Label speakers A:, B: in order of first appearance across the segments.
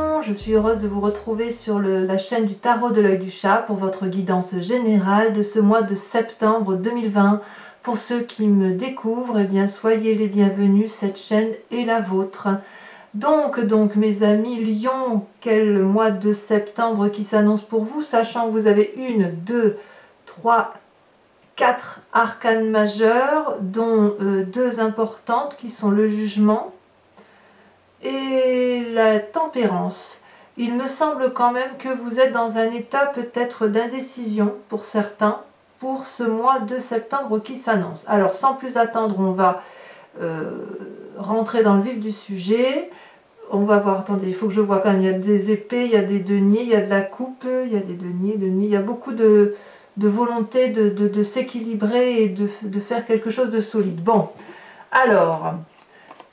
A: Lion, je suis heureuse de vous retrouver sur la chaîne du Tarot de l'Œil du Chat pour votre guidance générale de ce mois de septembre 2020. Pour ceux qui me découvrent, eh bien, soyez les bienvenus, cette chaîne est la vôtre. Donc mes amis Lion, quel mois de septembre qui s'annonce pour vous, sachant que vous avez 1, 2, 3, 4 arcanes majeures, dont 2 importantes qui sont le jugement et la tempérance. Il me semble quand même que vous êtes dans un état peut-être d'indécision pour certains, pour ce mois de septembre qui s'annonce. Alors sans plus attendre, on va rentrer dans le vif du sujet. On va voir, attendez, il faut que je vois quand même, il y a des épées, il y a des deniers, il y a de la coupe, il y a des deniers, il y a beaucoup de volonté de s'équilibrer et de faire quelque chose de solide. Bon, alors,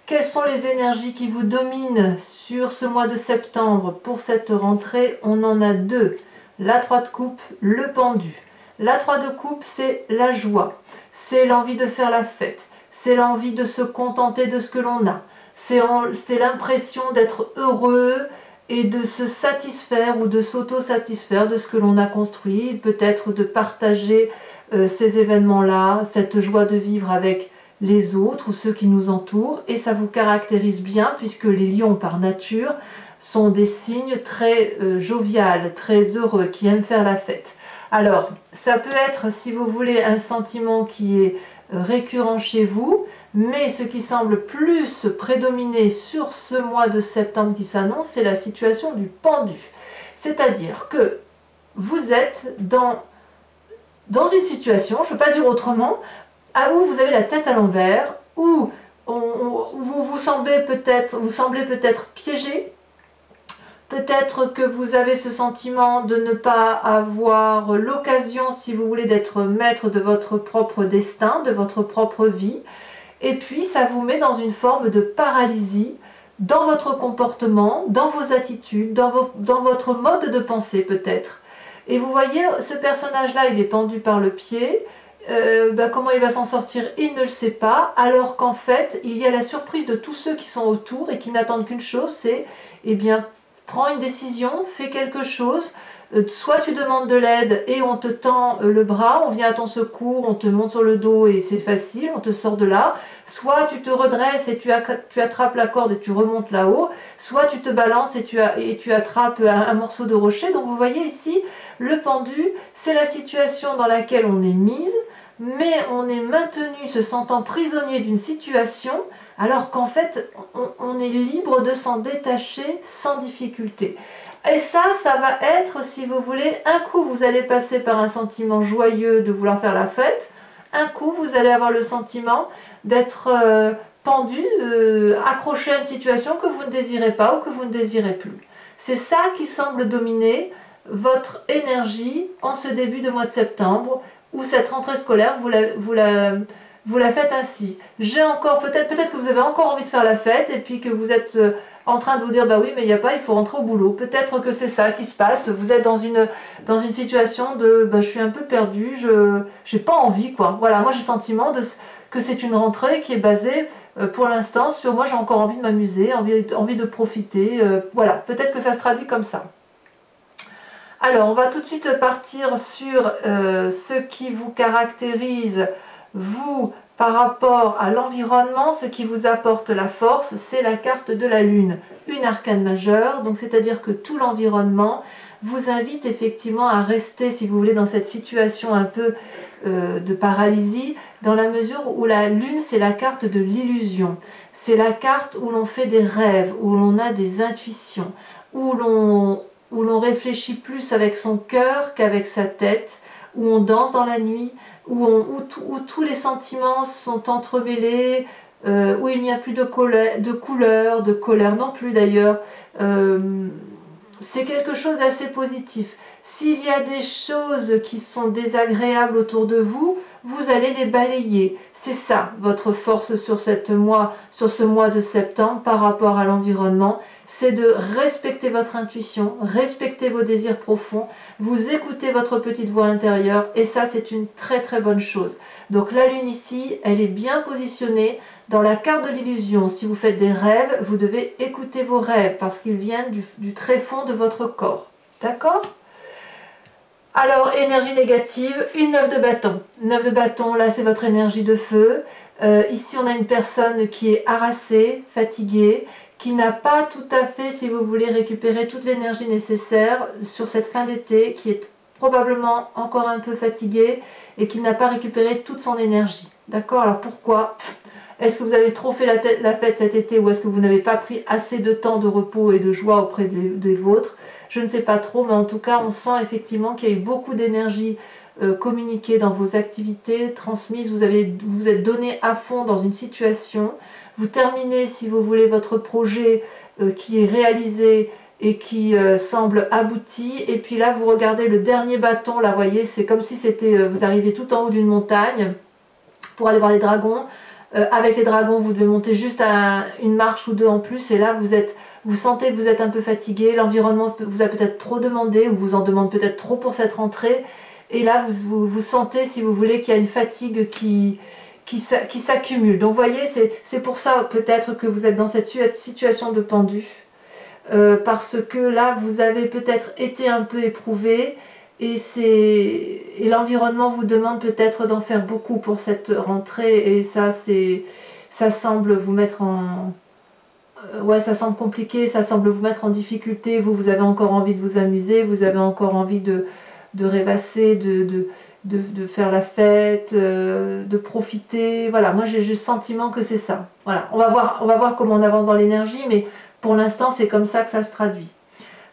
A: quelles sont les énergies qui vous dominent sur ce mois de septembre pour cette rentrée? On en a 2, la 3 de coupe, le pendu. La 3 de coupe, c'est la joie, c'est l'envie de faire la fête, c'est l'envie de se contenter de ce que l'on a, c'est l'impression d'être heureux et de se satisfaire ou de s'auto-satisfaire de ce que l'on a construit, peut-être de partager ces événements-là, cette joie de vivre avec les autres ou ceux qui nous entourent, et ça vous caractérise bien puisque les lions par nature sont des signes très joviales, très heureux, qui aiment faire la fête. Alors, ça peut être, si vous voulez, un sentiment qui est récurrent chez vous, mais ce qui semble plus prédominer sur ce mois de septembre qui s'annonce, c'est la situation du pendu. C'est-à-dire que vous êtes dans une situation, je ne peux pas dire autrement, où vous avez la tête à l'envers, où vous semblez peut-être piégé, peut-être que vous avez ce sentiment de ne pas avoir l'occasion, si vous voulez, d'être maître de votre propre destin, de votre propre vie, et puis ça vous met dans une forme de paralysie dans votre comportement, dans vos attitudes, dans votre mode de pensée peut-être. Et vous voyez, ce personnage-là, il est pendu par le pied. Comment il va s'en sortir, il ne le sait pas, alors qu'en fait il y a la surprise de tous ceux qui sont autour et qui n'attendent qu'une chose, c'est, eh bien, prends une décision, fais quelque chose, soit tu demandes de l'aide et on te tend le bras, on vient à ton secours, on te monte sur le dos et c'est facile, on te sort de là, soit tu te redresses et tu attrapes la corde et tu remontes là-haut, soit tu te balances et tu attrapes un morceau de rocher. Donc vous voyez ici, le pendu, c'est la situation dans laquelle on est mise, mais on est maintenu se sentant prisonnier d'une situation, alors qu'en fait, on est libre de s'en détacher sans difficulté. Et ça va être, si vous voulez, un coup vous allez passer par un sentiment joyeux de vouloir faire la fête, un coup vous allez avoir le sentiment d'être pendu, accroché à une situation que vous ne désirez pas ou que vous ne désirez plus. C'est ça qui semble dominer votre énergie en ce début de mois de septembre, ou cette rentrée scolaire, vous la faites ainsi. J'ai encore, peut-être que vous avez encore envie de faire la fête, et puis que vous êtes en train de vous dire, bah oui, mais il n'y a pas, il faut rentrer au boulot. Peut-être que c'est ça qui se passe, vous êtes dans une situation de, je suis un peu perdue, j'ai pas envie, quoi. Voilà, moi j'ai le sentiment que c'est une rentrée qui est basée, pour l'instant, sur moi j'ai encore envie de m'amuser, envie de profiter, voilà, peut-être que ça se traduit comme ça. Alors, on va tout de suite partir sur ce qui vous caractérise, vous, par rapport à l'environnement. Ce qui vous apporte la force, c'est la carte de la Lune, une arcane majeure, donc c'est-à-dire que tout l'environnement vous invite effectivement à rester, si vous voulez, dans cette situation un peu de paralysie, dans la mesure où la Lune, c'est la carte de l'illusion. C'est la carte où l'on fait des rêves, où l'on a des intuitions, où l'on réfléchit plus avec son cœur qu'avec sa tête, où on danse dans la nuit, où tous les sentiments sont entremêlés, où il n'y a plus de couleur, de colère non plus d'ailleurs. C'est quelque chose d'assez positif. S'il y a des choses qui sont désagréables autour de vous, vous allez les balayer. C'est ça votre force sur ce mois de septembre par rapport à l'environnement. C'est de respecter votre intuition, respecter vos désirs profonds, vous écoutez votre petite voix intérieure et ça c'est une très très bonne chose. Donc la lune ici, elle est bien positionnée dans la carte de l'illusion. Si vous faites des rêves, vous devez écouter vos rêves parce qu'ils viennent du tréfonds de votre corps. D'accord ? Alors, énergie négative, une 9 de bâton. 9 de bâton, là c'est votre énergie de feu. Ici on a une personne qui est harassée, fatiguée, qui n'a pas tout à fait, si vous voulez, récupérer toute l'énergie nécessaire sur cette fin d'été, qui est probablement encore un peu fatiguée et qui n'a pas récupéré toute son énergie. D'accord? Alors pourquoi? Est-ce que vous avez trop fait la fête cet été ou est-ce que vous n'avez pas pris assez de temps de repos et de joie auprès des vôtres? Je ne sais pas trop, mais en tout cas, on sent effectivement qu'il y a eu beaucoup d'énergie communiquée dans vos activités, transmises. Vous êtes donné à fond dans une situation. Vous terminez, si vous voulez, votre projet qui est réalisé et qui semble abouti. Et puis là, vous regardez le dernier bâton. Là, vous voyez, c'est comme si vous arriviez tout en haut d'une montagne pour aller voir les dragons. Avec les dragons, vous devez monter juste à une marche ou deux en plus. Et là, vous sentez que vous êtes un peu fatigué. L'environnement vous a peut-être trop demandé ou vous en demande peut-être trop pour cette rentrée. Et là, vous sentez, si vous voulez, qu'il y a une fatigue qui s'accumule. Donc, vous voyez, c'est pour ça peut-être que vous êtes dans cette situation de pendu. Parce que là, vous avez peut-être été un peu éprouvé. Et l'environnement vous demande peut-être d'en faire beaucoup pour cette rentrée et ça semble vous mettre en... ouais, ça semble compliqué, ça semble vous mettre en difficulté. Vous avez encore envie de vous amuser, vous avez encore envie de rêvasser, de faire la fête, de profiter. Voilà, moi j'ai le sentiment que c'est ça. Voilà, on va voir comment on avance dans l'énergie, mais pour l'instant c'est comme ça que ça se traduit.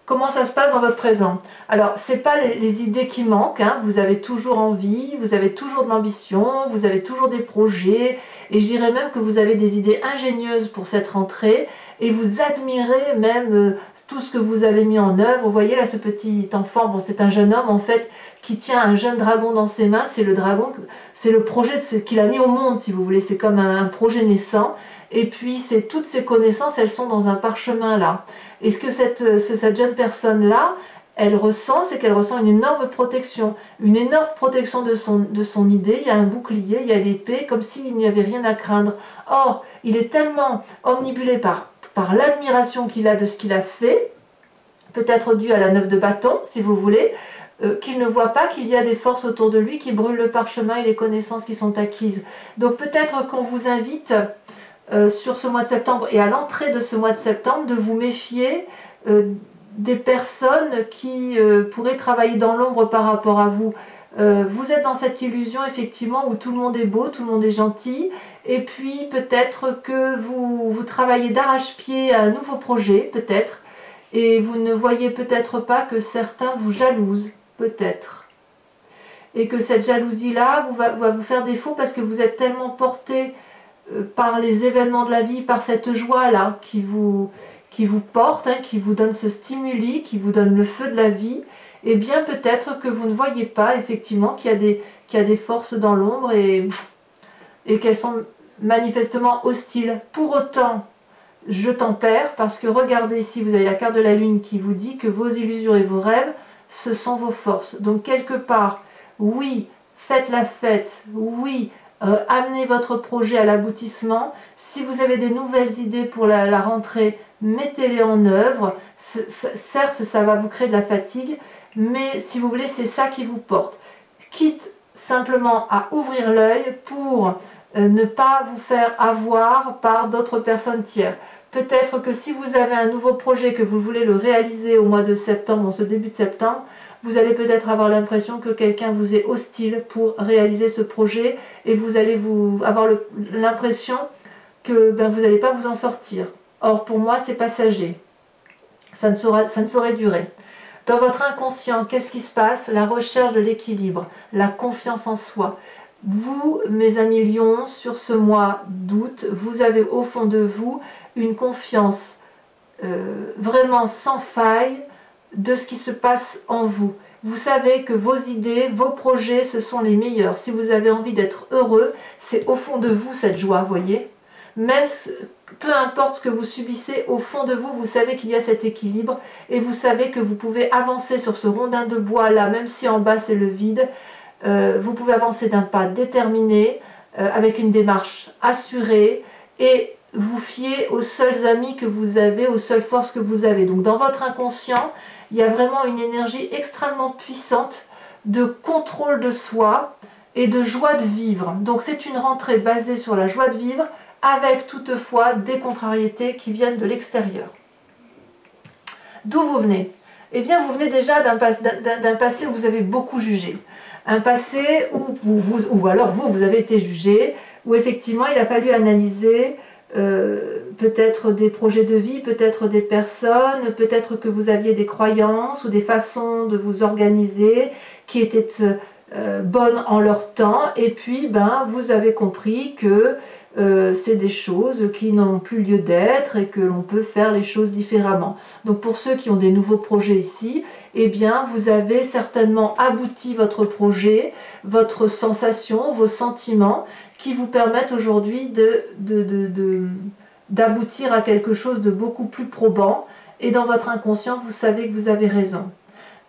A: Comment ça se passe dans votre présent? Alors, ce n'est pas les idées qui manquent, hein. Vous avez toujours envie, vous avez toujours de l'ambition, vous avez toujours des projets, et je dirais même que vous avez des idées ingénieuses pour cette rentrée, et vous admirez même tout ce que vous avez mis en œuvre. Vous voyez là ce petit enfant, bon, c'est un jeune homme en fait, qui tient un jeune dragon dans ses mains, c'est le dragon, c'est le projet qu'il a mis au monde si vous voulez, c'est comme un projet naissant, et puis toutes ces connaissances, elles sont dans un parchemin là. Et ce que cette jeune personne-là, elle ressent, c'est qu'elle ressent une énorme protection de son idée. Il y a un bouclier, il y a l'épée, comme s'il n'y avait rien à craindre. Or, il est tellement omnibulé par l'admiration qu'il a de ce qu'il a fait, peut-être dû à la 9 de bâton, si vous voulez, qu'il ne voit pas qu'il y a des forces autour de lui qui brûlent le parchemin et les connaissances qui sont acquises. Donc peut-être qu'on vous invite... sur ce mois de septembre et à l'entrée de ce mois de septembre, de vous méfier des personnes qui pourraient travailler dans l'ombre par rapport à vous. Vous êtes dans cette illusion effectivement où tout le monde est beau, tout le monde est gentil, et puis peut-être que vous travaillez d'arrache-pied à un nouveau projet, peut-être, et vous ne voyez peut-être pas que certains vous jalousent, peut-être. Et que cette jalousie-là va vous faire défaut parce que vous êtes tellement porté par les événements de la vie, par cette joie-là qui vous porte, hein, qui vous donne ce stimuli, qui vous donne le feu de la vie, et bien peut-être que vous ne voyez pas effectivement qu'il y a des forces dans l'ombre et qu'elles sont manifestement hostiles. Pour autant, je tempère parce que regardez ici, vous avez la carte de la lune qui vous dit que vos illusions et vos rêves, ce sont vos forces. Donc quelque part, oui, faites la fête, oui, amenez votre projet à l'aboutissement. Si vous avez des nouvelles idées pour la rentrée, mettez-les en œuvre. Certes, ça va vous créer de la fatigue, mais si vous voulez, c'est ça qui vous porte. Quitte simplement à ouvrir l'œil pour ne pas vous faire avoir par d'autres personnes tiers. Peut-être que si vous avez un nouveau projet, que vous voulez le réaliser au mois de septembre, en ce début de septembre, vous allez peut-être avoir l'impression que quelqu'un vous est hostile pour réaliser ce projet et vous allez avoir l'impression que vous n'allez pas vous en sortir. Or, pour moi, c'est passager. Ça ne saurait durer. Dans votre inconscient, qu'est-ce qui se passe? La recherche de l'équilibre, la confiance en soi. Vous, mes amis lions, sur ce mois d'août, vous avez au fond de vous une confiance vraiment sans faille de ce qui se passe en vous. Vous savez que vos idées, vos projets, ce sont les meilleurs. Si vous avez envie d'être heureux, c'est au fond de vous cette joie, voyez. Même peu importe ce que vous subissez, au fond de vous, vous savez qu'il y a cet équilibre et vous savez que vous pouvez avancer sur ce rondin de bois là, même si en bas c'est le vide. Vous pouvez avancer d'un pas déterminé, avec une démarche assurée et vous fier aux seuls amis que vous avez, aux seules forces que vous avez. Donc dans votre inconscient, il y a vraiment une énergie extrêmement puissante de contrôle de soi et de joie de vivre. Donc c'est une rentrée basée sur la joie de vivre, avec toutefois des contrariétés qui viennent de l'extérieur. D'où vous venez? Eh bien, vous venez déjà d'un passé où vous avez beaucoup jugé. Un passé où alors vous avez été jugé, où effectivement il a fallu analyser peut-être des projets de vie, peut-être des personnes, peut-être que vous aviez des croyances ou des façons de vous organiser qui étaient bonnes en leur temps, et puis vous avez compris que c'est des choses qui n'ont plus lieu d'être et que l'on peut faire les choses différemment. Donc pour ceux qui ont des nouveaux projets ici, eh bien vous avez certainement abouti votre projet, votre sensation, vos sentiments qui vous permettent aujourd'hui d'aboutir à quelque chose de beaucoup plus probant, et dans votre inconscient vous savez que vous avez raison.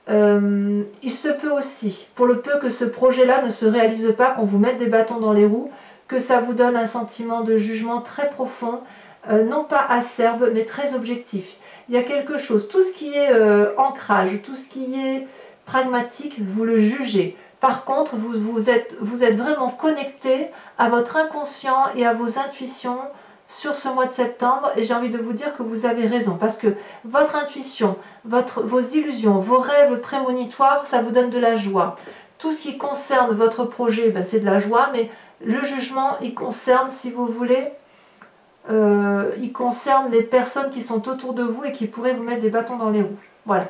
A: Il se peut aussi, pour le peu que ce projet-là ne se réalise pas, qu'on vous mette des bâtons dans les roues, que ça vous donne un sentiment de jugement très profond, non pas acerbe, mais très objectif. Il y a quelque chose, tout ce qui est ancrage, tout ce qui est pragmatique, vous le jugez. Par contre, vous êtes vraiment connecté à votre inconscient et à vos intuitions sur ce mois de septembre, et j'ai envie de vous dire que vous avez raison, parce que votre intuition, vos illusions, vos rêves prémonitoires, ça vous donne de la joie. Tout ce qui concerne votre projet, c'est de la joie, mais le jugement, il concerne, si vous voulez, il concerne les personnes qui sont autour de vous et qui pourraient vous mettre des bâtons dans les roues. Voilà.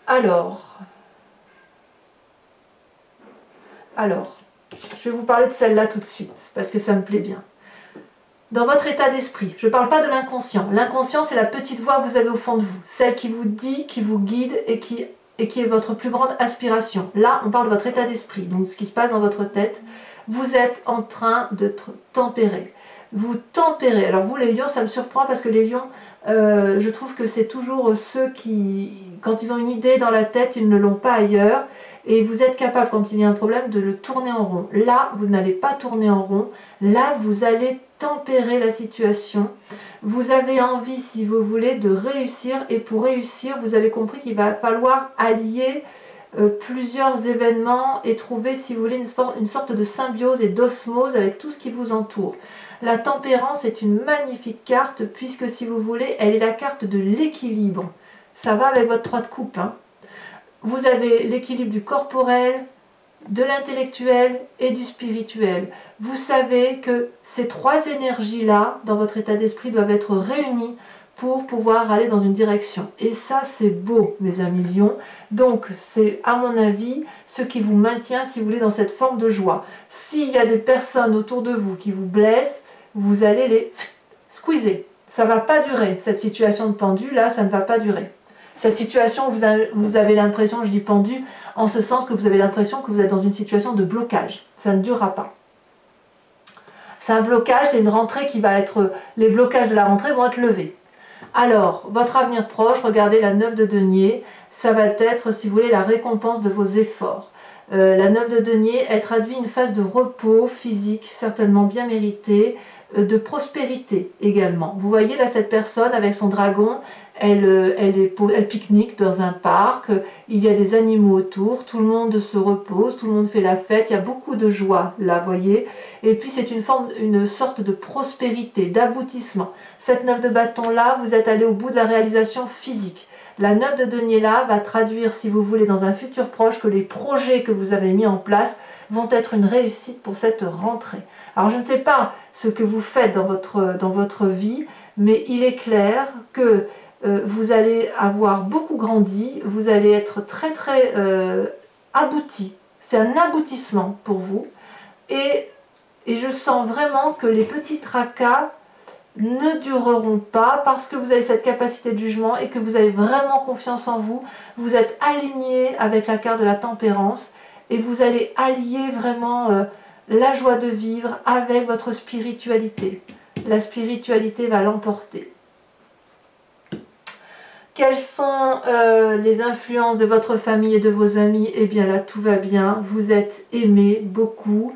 A: Alors, je vais vous parler de celle-là tout de suite, parce que ça me plaît bien. Dans votre état d'esprit, je ne parle pas de l'inconscient. L'inconscient, c'est la petite voix que vous avez au fond de vous, celle qui vous dit, qui vous guide et qui est votre plus grande aspiration. Là, on parle de votre état d'esprit, donc ce qui se passe dans votre tête. Vous êtes en train d'être tempéré. Vous tempérez. Alors vous, les lions, ça me surprend parce que les lions, je trouve que c'est toujours ceux qui, quand ils ont une idée dans la tête, ils ne l'ont pas ailleurs. Et vous êtes capable, quand il y a un problème, de le tourner en rond. Là, vous n'allez pas tourner en rond. Là, vous allez tempérer la situation. Vous avez envie, si vous voulez, de réussir. Et pour réussir, vous avez compris qu'il va falloir allier plusieurs événements et trouver, si vous voulez, une sorte de symbiose et d'osmose avec tout ce qui vous entoure. La tempérance est une magnifique carte, puisque, si vous voulez, elle est la carte de l'équilibre. Ça va avec votre 3 de coupe, hein. Vous avez l'équilibre du corporel, de l'intellectuel et du spirituel. Vous savez que ces 3 énergies-là, dans votre état d'esprit, doivent être réunies pour pouvoir aller dans une direction. Et ça, c'est beau, mes amis lions. Donc, c'est, à mon avis, ce qui vous maintient, si vous voulez, dans cette forme de joie. S'il y a des personnes autour de vous qui vous blessent, vous allez les squeezer. Ça ne va pas durer. Cette situation de pendu, là, ça ne va pas durer. Cette situation, vous avez l'impression, je dis pendu, en ce sens que vous avez l'impression que vous êtes dans une situation de blocage. Ça ne durera pas. C'est un blocage, c'est une rentrée qui va être... Les blocages de la rentrée vont être levés. Alors, votre avenir proche, regardez la 9 de denier, ça va être, si vous voulez, la récompense de vos efforts. La 9 de denier, elle traduit une phase de repos physique, certainement bien méritée, de prospérité également. Vous voyez là cette personne avec son dragon, elle pique-nique dans un parc, il y a des animaux autour, tout le monde se repose, tout le monde fait la fête, il y a beaucoup de joie là, voyez. Et puis c'est une sorte de prospérité, d'aboutissement. Cette 9 de bâton là, vous êtes allé au bout de la réalisation physique. La 9 de denier là va traduire, si vous voulez, dans un futur proche, que les projets que vous avez mis en place vont être une réussite pour cette rentrée. Alors je ne sais pas ce que vous faites dans votre vie, mais il est clair que vous allez avoir beaucoup grandi, vous allez être très très abouti. C'est un aboutissement pour vous. Et je sens vraiment que les petits tracas ne dureront pas parce que vous avez cette capacité de jugement et que vous avez vraiment confiance en vous. Vous êtes aligné avec la carte de la tempérance et vous allez allier vraiment la joie de vivre avec votre spiritualité. La spiritualité va l'emporter. Quelles sont les influences de votre famille et de vos amis? Eh bien là, tout va bien. Vous êtes aimés beaucoup.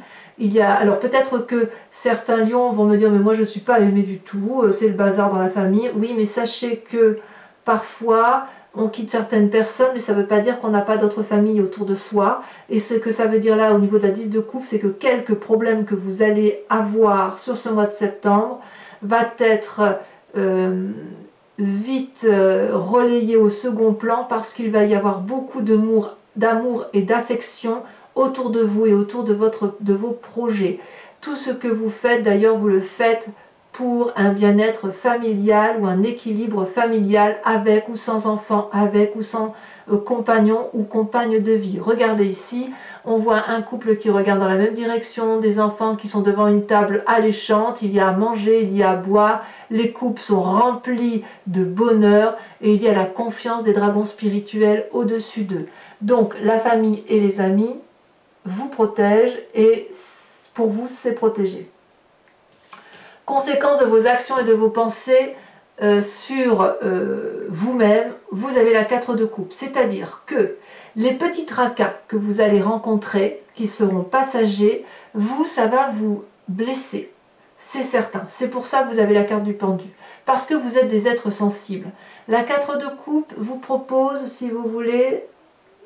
A: Alors peut-être que certains lions vont me dire mais moi je ne suis pas aimé du tout, c'est le bazar dans la famille. Oui, mais sachez que parfois on quitte certaines personnes, mais ça ne veut pas dire qu'on n'a pas d'autres familles autour de soi. Et ce que ça veut dire là au niveau de la 10 de coupe, c'est que quelques problèmes que vous allez avoir sur ce mois de septembre va être vite relayé au second plan parce qu'il va y avoir beaucoup d'amour et d'affection autour de vous et autour de vos projets. Tout ce que vous faites, d'ailleurs, vous le faites pour un bien-être familial ou un équilibre familial avec ou sans enfant, avec ou sans compagnon ou compagne de vie. Regardez ici, on voit un couple qui regarde dans la même direction, des enfants qui sont devant une table alléchante, il y a à manger, il y a à boire, les coupes sont remplies de bonheur et il y a la confiance des dragons spirituels au-dessus d'eux. Donc la famille et les amis vous protègent et pour vous c'est protégé. Conséquence de vos actions et de vos pensées sur vous-même, vous avez la 4 de coupe, c'est-à-dire que les petits tracas que vous allez rencontrer, qui seront passagers, ça va vous blesser, c'est certain. C'est pour ça que vous avez la carte du pendu, parce que vous êtes des êtres sensibles. La 4 de coupe vous propose, si vous voulez,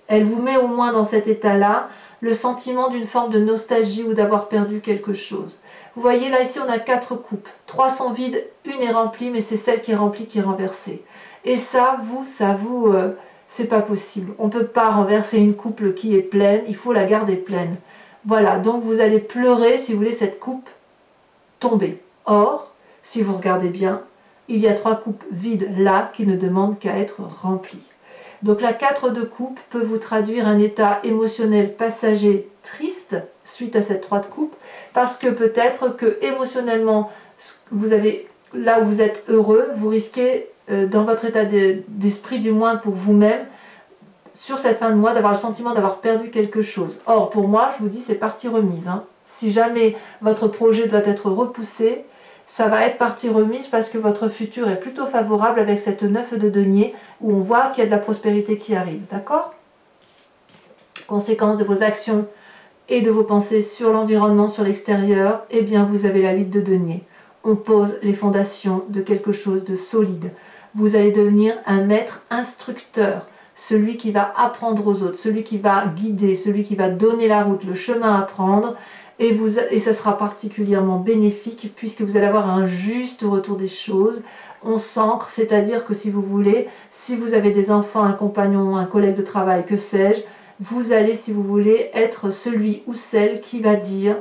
A: elle vous met au moins dans cet état-là, le sentiment d'une forme de nostalgie ou d'avoir perdu quelque chose. Vous voyez là, ici, on a 4 coupes. 3 sont vides, une est remplie, mais c'est celle qui est remplie qui est renversée. Et ça, c'est pas possible. On ne peut pas renverser une coupe qui est pleine, il faut la garder pleine. Voilà, donc vous allez pleurer, si vous voulez, cette coupe tomber. Or, si vous regardez bien, il y a 3 coupes vides là qui ne demandent qu'à être remplies. Donc la 4 de coupe peut vous traduire un état émotionnel passager triste suite à cette 3 de coupe, parce que peut-être que émotionnellement, là où vous êtes heureux, vous risquez dans votre état d'esprit du moins pour vous-même, sur cette fin de mois, d'avoir le sentiment d'avoir perdu quelque chose. Or pour moi, je vous dis, c'est partie remise. Si jamais votre projet doit être repoussé, ça va être partie remise parce que votre futur est plutôt favorable avec cette 9 de denier où on voit qu'il y a de la prospérité qui arrive, d'accord? Conséquence de vos actions et de vos pensées sur l'environnement, sur l'extérieur, eh bien vous avez la 8 de denier. On pose les fondations de quelque chose de solide. Vous allez devenir un maître instructeur, celui qui va apprendre aux autres, celui qui va guider, celui qui va donner la route, le chemin à prendre. Et ça sera particulièrement bénéfique puisque vous allez avoir un juste retour des choses. On s'ancre, c'est-à-dire que si vous voulez, si vous avez des enfants, un compagnon, un collègue de travail, que sais-je, vous allez, si vous voulez, être celui ou celle qui va dire,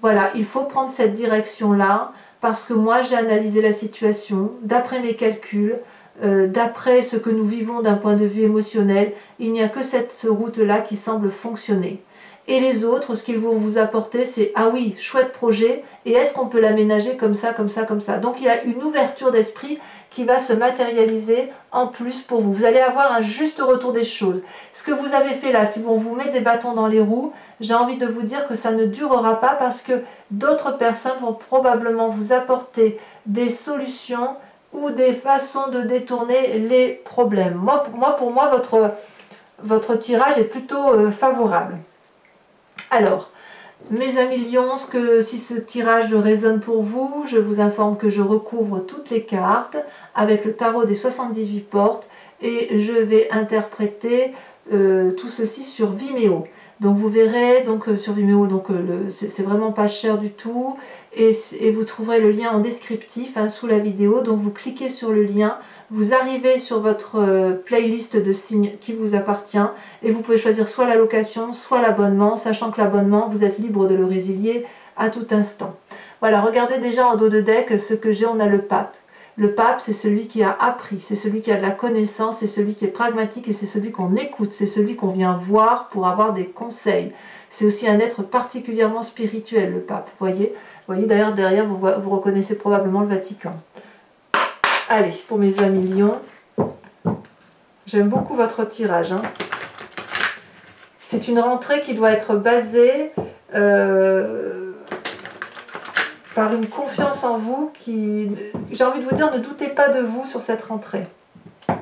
A: voilà, il faut prendre cette direction-là parce que moi j'ai analysé la situation, d'après mes calculs, d'après ce que nous vivons d'un point de vue émotionnel, il n'y a que cette route-là qui semble fonctionner. Et les autres, ce qu'ils vont vous apporter, c'est « Ah oui, chouette projet, et est-ce qu'on peut l'aménager comme ça, comme ça, comme ça ?» Donc il y a une ouverture d'esprit qui va se matérialiser en plus pour vous. Vous allez avoir un juste retour des choses. Ce que vous avez fait là, si on vous met des bâtons dans les roues, j'ai envie de vous dire que ça ne durera pas parce que d'autres personnes vont probablement vous apporter des solutions ou des façons de détourner les problèmes. Pour moi, votre tirage est plutôt favorable. Alors, mes amis lions, si ce tirage résonne pour vous, je vous informe que je recouvre toutes les cartes avec le tarot des 78 portes et je vais interpréter tout ceci sur Vimeo. Donc vous verrez sur Vimeo, c'est vraiment pas cher du tout et vous trouverez le lien en descriptif sous la vidéo. Donc vous cliquez sur le lien, vous arrivez sur votre playlist de signes qui vous appartient et vous pouvez choisir soit la location, soit l'abonnement, sachant que l'abonnement, vous êtes libre de le résilier à tout instant. Voilà, regardez déjà en dos de deck ce que j'ai, on a le pape. Le pape, c'est celui qui a appris, c'est celui qui a de la connaissance, c'est celui qui est pragmatique et c'est celui qu'on écoute, c'est celui qu'on vient voir pour avoir des conseils. C'est aussi un être particulièrement spirituel, le pape. Voyez d'ailleurs, derrière, vous reconnaissez probablement le Vatican. Allez, pour mes amis lions, j'aime beaucoup votre tirage. Hein. C'est une rentrée qui doit être basée par une confiance en vous qui... J'ai envie de vous dire, ne doutez pas de vous sur cette rentrée. Il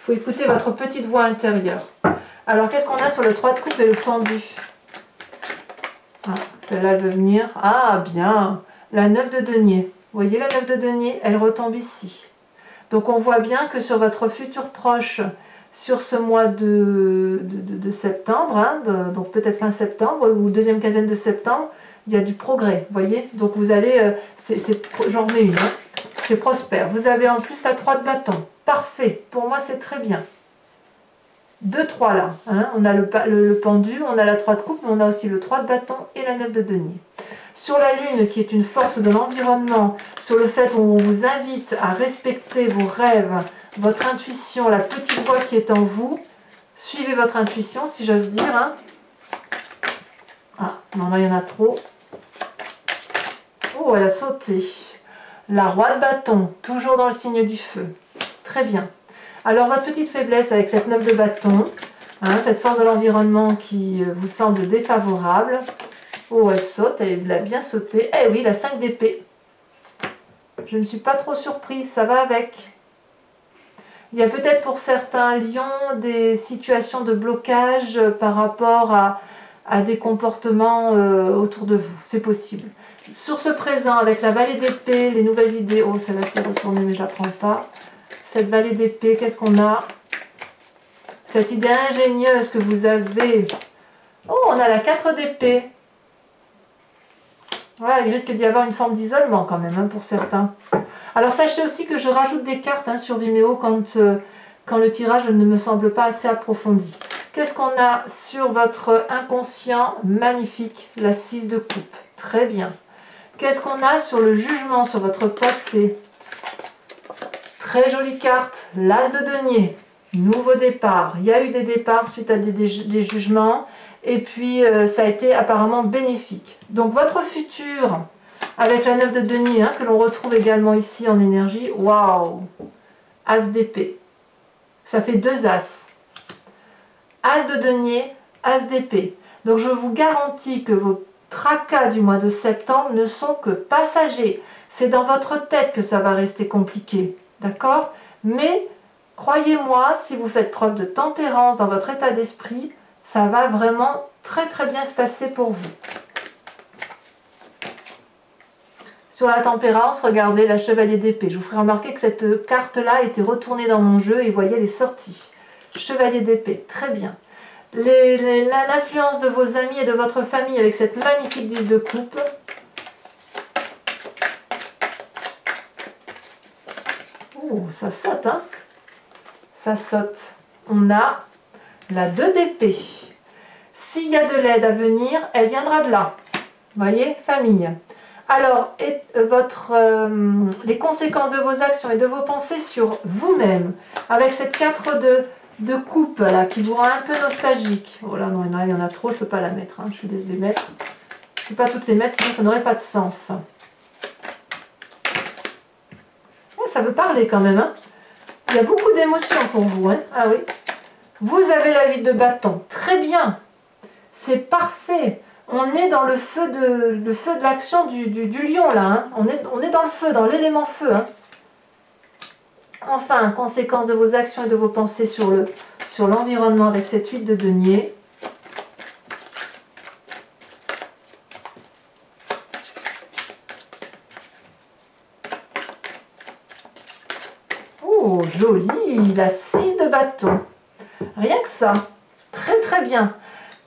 A: faut écouter votre petite voix intérieure. Alors, qu'est-ce qu'on a sur le 3 de coupe et le pendu? Ah, celle-là, elle veut venir. Ah, bien. La 9 de denier. Vous voyez la 9 de denier? Elle retombe ici. Donc, on voit bien que sur votre futur proche, sur ce mois de septembre, hein, donc peut-être fin septembre ou deuxième quinzaine de septembre, il y a du progrès, vous voyez. Donc vous allez, j'en remets une, hein, c'est prospère. Vous avez en plus la 3 de bâton, parfait, pour moi c'est très bien. 2, 3 là, hein. On a le pendu, on a la 3 de coupe, mais on a aussi le 3 de bâton et la 9 de denier. Sur la lune, qui est une force de l'environnement, sur le fait où on vous invite à respecter vos rêves, votre intuition, la petite voix qui est en vous, suivez votre intuition, si j'ose dire. Hein. Ah, non, là, il y en a trop. Oh, elle a sauté. La roi de bâton, toujours dans le signe du feu. Très bien. Alors, votre petite faiblesse avec cette 9 de bâton, hein, cette force de l'environnement qui vous semble défavorable. Oh, elle saute, elle a bien sauté. Eh oui, la 5 d'épée. Je ne suis pas trop surprise, ça va avec. Il y a peut-être pour certains lions des situations de blocage par rapport à des comportements autour de vous. C'est possible. Sur ce présent, avec la vallée d'épée, les nouvelles idées. Oh, celle-là s'est retournée, mais je ne la prends pas. Cette vallée d'épée, qu'est-ce qu'on a? Cette idée ingénieuse que vous avez. Oh, on a la 4 d'épée. Voilà, il risque d'y avoir une forme d'isolement quand même, hein, pour certains. Alors sachez aussi que je rajoute des cartes, hein, sur Vimeo quand le tirage ne me semble pas assez approfondi. Qu'est-ce qu'on a sur votre inconscient? Magnifique, la 6 de coupe. Très bien. Qu'est-ce qu'on a sur le jugement, sur votre passé? Très jolie carte, l'As de denier. Nouveau départ. Il y a eu des départs suite à des jugements. Et puis ça a été apparemment bénéfique. Donc votre futur, avec la 9 de denier, hein, que l'on retrouve également ici en énergie, waouh, As d'épée. Ça fait 2 As. As de denier, As d'épée. Donc je vous garantis que vos tracas du mois de septembre ne sont que passagers. C'est dans votre tête que ça va rester compliqué. D'accord? Mais croyez-moi, si vous faites preuve de tempérance dans votre état d'esprit, ça va vraiment très très bien se passer pour vous. Sur la tempérance, regardez la chevalier d'épée. Je vous ferai remarquer que cette carte-là était retournée dans mon jeu et vous voyez, elle est sortie. Chevalier d'épée, très bien. L'influence de vos amis et de votre famille avec cette magnifique 10 de coupe. Oh, ça saute, hein? Ça saute. On a la 2 d'épée. S'il y a de l'aide à venir, elle viendra de là. Vous voyez, famille. Alors, les conséquences de vos actions et de vos pensées sur vous-même, avec cette 4 de coupe là, qui vous rend un peu nostalgique. Oh là, non, il y en a trop, je ne peux pas la mettre. Hein. Je suis désolée de les mettre. Je ne peux pas toutes les mettre, sinon ça n'aurait pas de sens. Oh, ça veut parler quand même. Hein. Il y a beaucoup d'émotions pour vous. Hein. Ah oui. Vous avez la 8 de bâton. Très bien. C'est parfait. On est dans le feu de l'action du lion là. Hein. On est dans le feu, dans l'élément feu. Hein. Enfin, conséquence de vos actions et de vos pensées sur l'environnement avec cette 8 de denier. Oh, joli, la 6 de bâton. Rien que ça. Très très bien.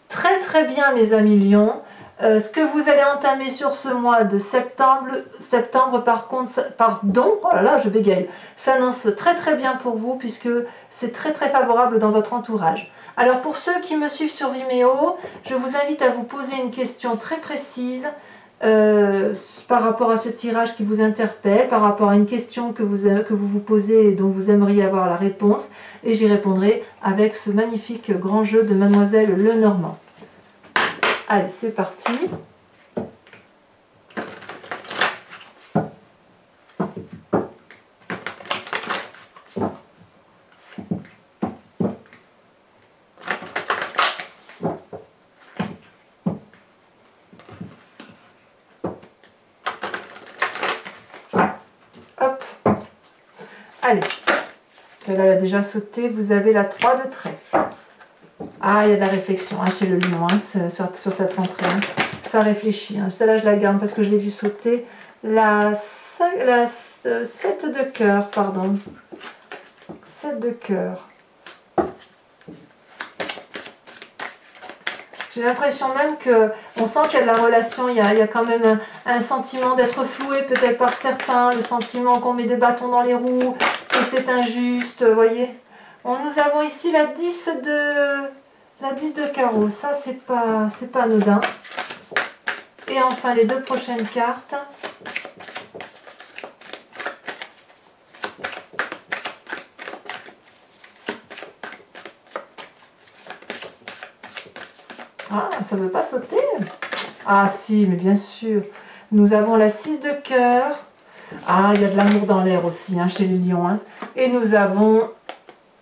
A: Très très bien mes amis lions. Ce que vous allez entamer sur ce mois de septembre par contre, pardon, oh là là, je bégaye, s'annonce très très bien pour vous puisque c'est très très favorable dans votre entourage. Alors pour ceux qui me suivent sur Vimeo, je vous invite à vous poser une question très précise par rapport à ce tirage qui vous interpelle, par rapport à une question que vous posez et dont vous aimeriez avoir la réponse, et j'y répondrai avec ce magnifique grand jeu de Mademoiselle Lenormand. Allez, c'est parti. Hop. Allez. Celle-là a déjà sauté. Vous avez la 3 de trèfle. Ah, il y a de la réflexion hein, chez le lion sur cette rentrée. Hein. Ça réfléchit. Hein. Celle-là, je la garde parce que je l'ai vue sauter. La 7 de cœur, pardon. 7 de cœur. J'ai l'impression même qu'on sent qu'il y a de la relation, il y a quand même un sentiment d'être floué peut-être par certains, le sentiment qu'on met des bâtons dans les roues, que c'est injuste, vous voyez. Nous avons ici la 10 de carreau, ça c'est pas anodin. Et enfin les deux prochaines cartes. Ah, ça ne veut pas sauter. Ah si, mais bien sûr. Nous avons la 6 de cœur. Ah, il y a de l'amour dans l'air aussi hein, chez les lions. Hein. Et nous avons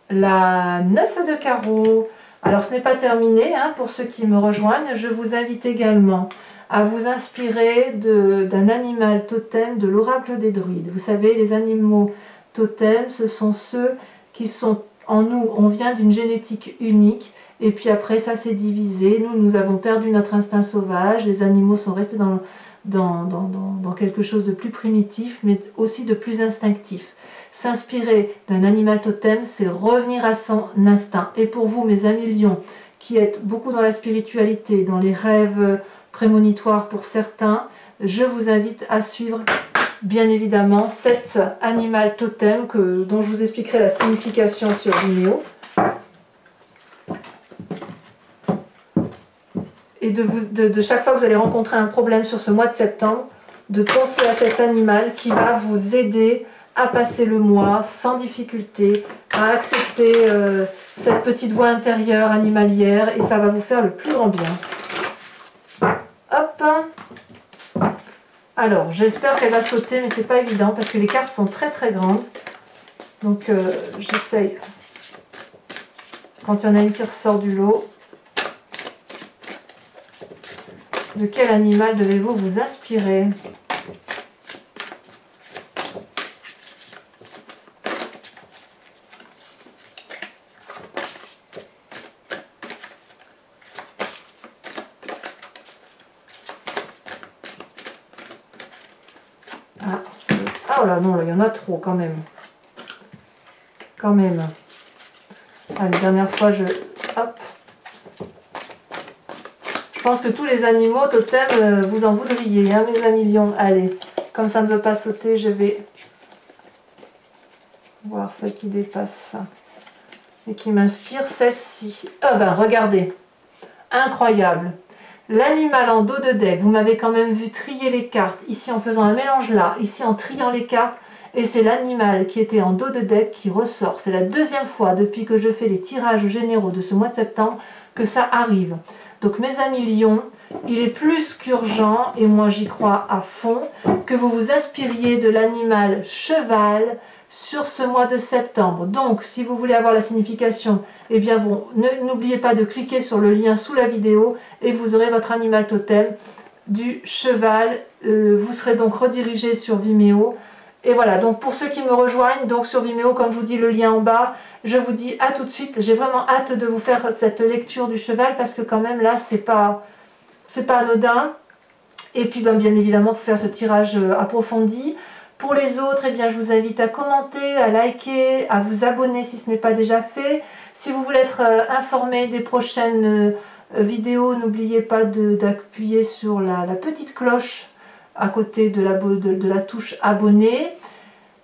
A: la 9 de carreau. Alors ce n'est pas terminé hein, pour ceux qui me rejoignent. Je vous invite également à vous inspirer d'un animal totem de l'oracle des druides. Vous savez, les animaux totems, ce sont ceux qui sont en nous. On vient d'une génétique unique. Et puis après, ça s'est divisé. Nous avons perdu notre instinct sauvage. Les animaux sont restés dans quelque chose de plus primitif, mais aussi de plus instinctif. S'inspirer d'un animal totem, c'est revenir à son instinct. Et pour vous, mes amis lions, qui êtes beaucoup dans la spiritualité, dans les rêves prémonitoires pour certains, je vous invite à suivre, bien évidemment, cet animal totem dont je vous expliquerai la signification sur Vimeo. Et de chaque fois que vous allez rencontrer un problème sur ce mois de septembre, de penser à cet animal qui va vous aider à passer le mois sans difficulté, à accepter cette petite voix intérieure animalière et ça va vous faire le plus grand bien. Hop. Alors, j'espère qu'elle va sauter, mais c'est pas évident parce que les cartes sont très très grandes. Donc, j'essaye. Quand il y en a une qui ressort du lot. De quel animal devez-vous vous inspirer? Ah, oh là, non, là, il y en a trop quand même. Quand même. Allez, dernière fois, hop. Je pense que tous les animaux totems, vous en voudriez, hein, mes amis lions. Allez, comme ça ne veut pas sauter, je vais voir celle qui dépasse ça. Et qui m'inspire celle-ci. Ah ben, regardez. Incroyable. L'animal en dos de deck, vous m'avez quand même vu trier les cartes. Ici en faisant un mélange là, ici en triant les cartes. Et c'est l'animal qui était en dos de deck qui ressort. C'est la deuxième fois depuis que je fais les tirages généraux de ce mois de septembre que ça arrive. Donc mes amis lions, il est plus qu'urgent, et moi j'y crois à fond, que vous vous inspiriez de l'animal cheval sur ce mois de septembre. Donc si vous voulez avoir la signification, eh bien bon, n'oubliez pas de cliquer sur le lien sous la vidéo et vous aurez votre animal totem du cheval. Vous serez donc redirigé sur Vimeo. Et voilà, donc pour ceux qui me rejoignent, donc sur Vimeo, comme je vous dis, le lien en bas, je vous dis à tout de suite. J'ai vraiment hâte de vous faire cette lecture du cheval parce que quand même là, c'est pas anodin. Et puis bien évidemment, pour faire ce tirage approfondi. Pour les autres, eh bien, je vous invite à commenter, à liker, à vous abonner si ce n'est pas déjà fait. Si vous voulez être informé des prochaines vidéo, n'oubliez pas d'appuyer sur la petite cloche à côté de la touche abonner.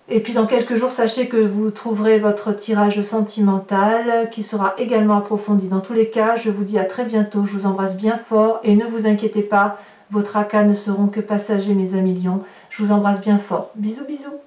A: Et puis dans quelques jours, sachez que vous trouverez votre tirage sentimental qui sera également approfondi. Dans tous les cas, je vous dis à très bientôt, je vous embrasse bien fort et ne vous inquiétez pas, vos tracas ne seront que passagers mes amis lions. Je vous embrasse bien fort. Bisous bisous.